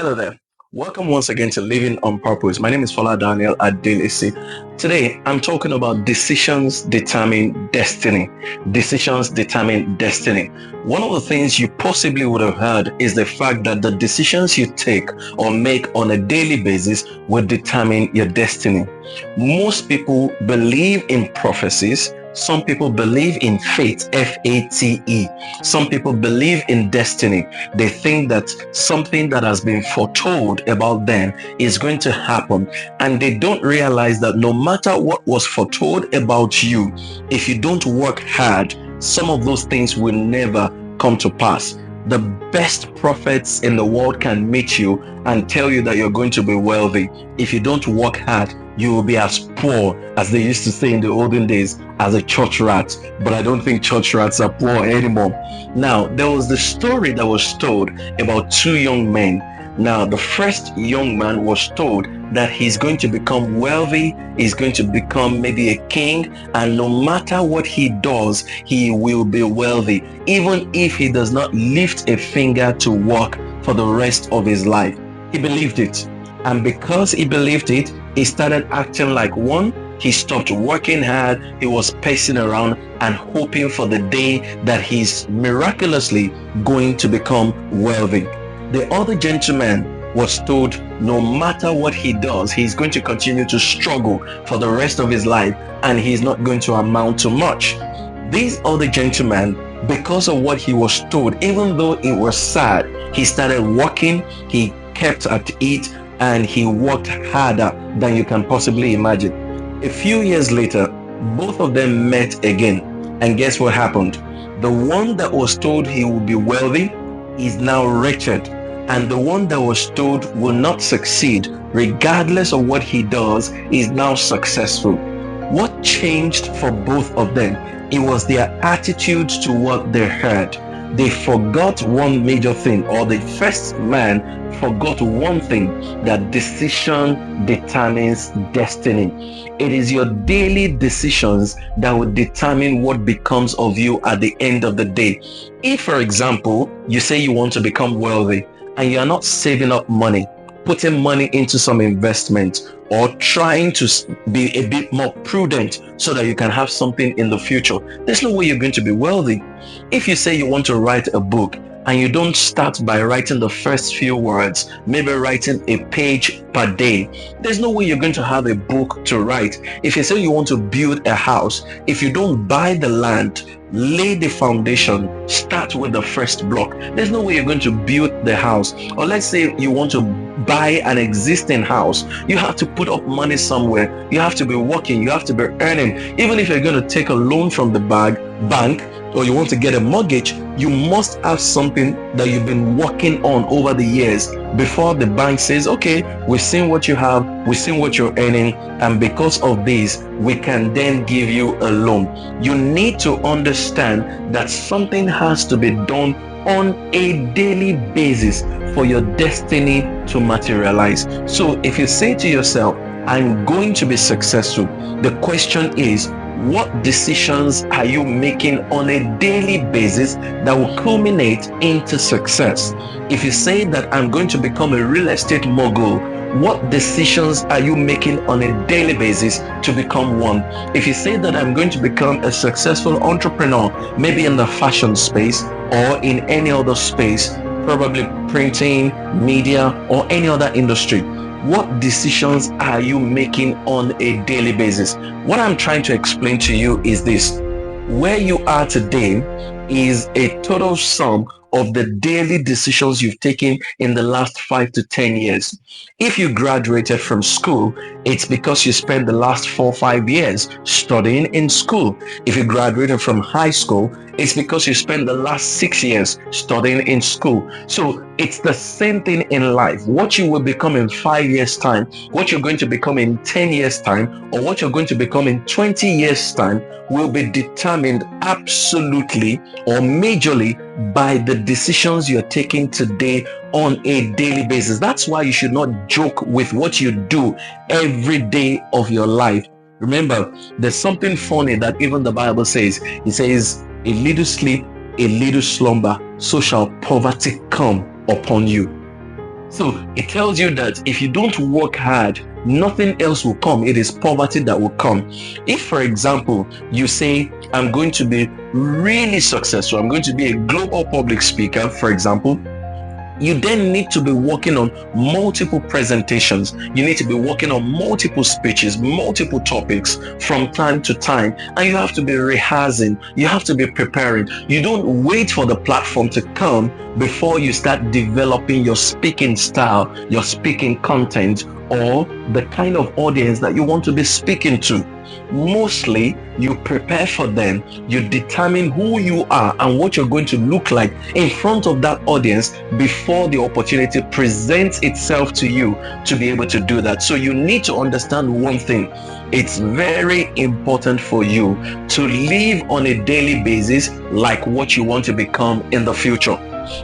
Hello there. Welcome once again to Living on Purpose. My name is Fola Daniel Speaks. Today, I'm talking about decisions determine destiny. Decisions determine destiny. One of the things you possibly would have heard is the fact that the decisions you take or make on a daily basis will determine your destiny. Most people believe in prophecies. Some people believe in fate, Fate. Some people believe in destiny. They think that something that has been foretold about them is going to happen, and they don't realize that no matter what was foretold about you, if you don't work hard, some of those things will never come to pass. The best prophets in the world can meet you and tell you that you're going to be wealthy. If you don't work hard, you will be as poor, as they used to say in the olden days, as a church rat. But I don't think church rats are poor anymore. Now, there was the story that was told about two young men. Now, the first young man was told that he's going to become wealthy, he's going to become maybe a king, and no matter what he does, he will be wealthy, even if he does not lift a finger to work for the rest of his life. He believed it. And because he believed it, he started acting like one. He stopped working hard. He was pacing around and hoping for the day that he's miraculously going to become wealthy. The other gentleman was told no matter what he does, he's going to continue to struggle for the rest of his life and he's not going to amount to much. This other gentleman, because of what he was told, even though it was sad, he started working, he kept at it, and he worked harder than you can possibly imagine. A few years later, both of them met again, and guess what happened? The one that was told he would be wealthy is now wretched, and the one that was told will not succeed regardless of what he does is now successful. What changed for both of them? It was their attitude to what they heard. They forgot one major thing, or the first man forgot one thing, that decision determines destiny. It is your daily decisions that will determine what becomes of you at the end of the day. If, for example, you say you want to become wealthy and you are not saving up money, putting money into some investment, or trying to be a bit more prudent so that you can have something in the future, there's no way you're going to be wealthy. If you say you want to write a book and you don't start by writing the first few words, maybe writing a page per day, there's no way you're going to have a book to write. If you say you want to build a house, if you don't buy the land, lay the foundation, start with the first block, there's no way you're going to build the house. Or let's say you want to buy an existing house, you have to put up money somewhere, you have to be working, you have to be earning. Even if you're going to take a loan from the bank, or you want to get a mortgage, you must have something that you've been working on over the years before the bank says, okay, we've seen what you have, we've seen what you're earning, and because of this, we can then give you a loan. You need to understand that something has to be done on a daily basis for your destiny to materialize. So if you say to yourself, I'm going to be successful, the question is, what decisions are you making on a daily basis that will culminate into success? If you say that I'm going to become a real estate mogul, what decisions are you making on a daily basis to become one? If you say that I'm going to become a successful entrepreneur, maybe in the fashion space or in any other space, probably printing, media, or any other industry, what decisions are you making on a daily basis? What I'm trying to explain to you is this: where you are today is a total sum of the daily decisions you've taken in the last 5 to 10 years. If you graduated from school, it's because you spent the last 4 or 5 years studying in school. If you graduated from high school, it's because you spent the last 6 years studying in school. So it's the same thing in life. What you will become in 5 years' time, what you're going to become in 10 years' time, or what you're going to become in 20 years' time will be determined absolutely or majorly by the decisions you're taking today on a daily basis. That's why you should not joke with what you do every day of your life. Remember, there's something funny that even the Bible says. It says, a little sleep, a little slumber, so shall poverty come upon you. So it tells you that if you don't work hard, nothing else will come. It is poverty that will come. If, for example, you say, I'm going to be really successful, I'm going to be a global public speaker, for example, you then need to be working on multiple presentations. You need to be working on multiple speeches, multiple topics from time to time, and you have to be rehearsing. You have to be preparing. You don't wait for the platform to come before you start developing your speaking style, your speaking content, or the kind of audience that you want to be speaking to. Mostly, you prepare for them. You determine who you are and what you're going to look like in front of that audience before the opportunity presents itself to you to be able to do that. So you need to understand one thing. It's very important for you to live on a daily basis like what you want to become in the future.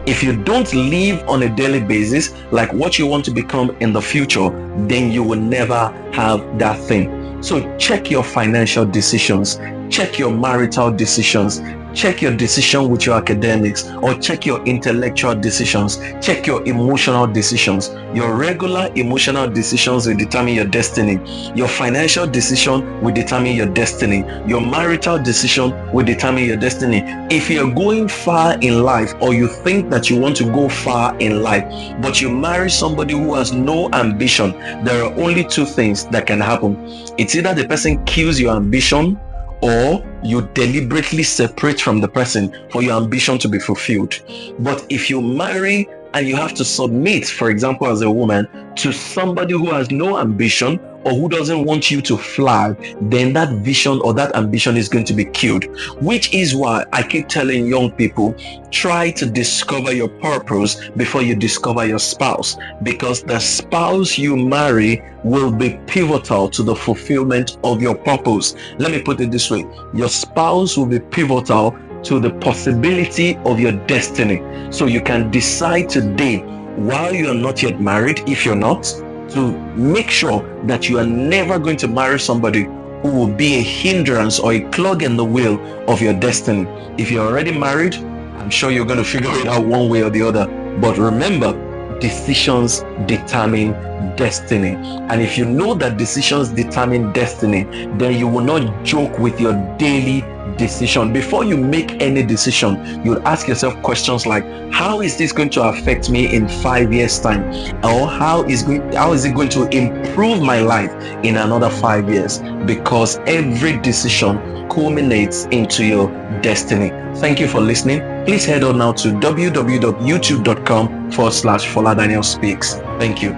If you don't live on a daily basis like what you want to become in the future, then you will never have that thing. So check your financial decisions, check your marital decisions, check your decision with your academics, or check your intellectual decisions, check your emotional decisions. Your regular emotional decisions will determine your destiny. Your financial decision will determine your destiny. Your marital decision will determine your destiny. If you're going far in life, or you think that you want to go far in life, but you marry somebody who has no ambition, there are only two things that can happen. It's either the person kills your ambition, or you deliberately separate from the person for your ambition to be fulfilled. But if you marry and you have to submit, for example, as a woman, to somebody who has no ambition or who doesn't want you to fly, then that vision or that ambition is going to be killed. Which is why I keep telling young people, try to discover your purpose before you discover your spouse, because the spouse you marry will be pivotal to the fulfillment of your purpose. Let me put it this way. Your spouse will be pivotal to the possibility of your destiny. So you can decide today, while you are not yet married, if you're not, to make sure that you are never going to marry somebody who will be a hindrance or a clog in the wheel of your destiny. If you're already married, I'm sure you're going to figure it out one way or the other. But remember, decisions determine destiny. And if you know that decisions determine destiny, then you will not joke with your daily decision. Before you make any decision, you'll ask yourself questions like, how is this going to affect me in 5 years time? Or how is it going to improve my life in another 5 years? Because every decision culminates into your destiny. Thank you for listening. Please head on now to www.youtube.com/Fola Daniel Speaks. Thank you.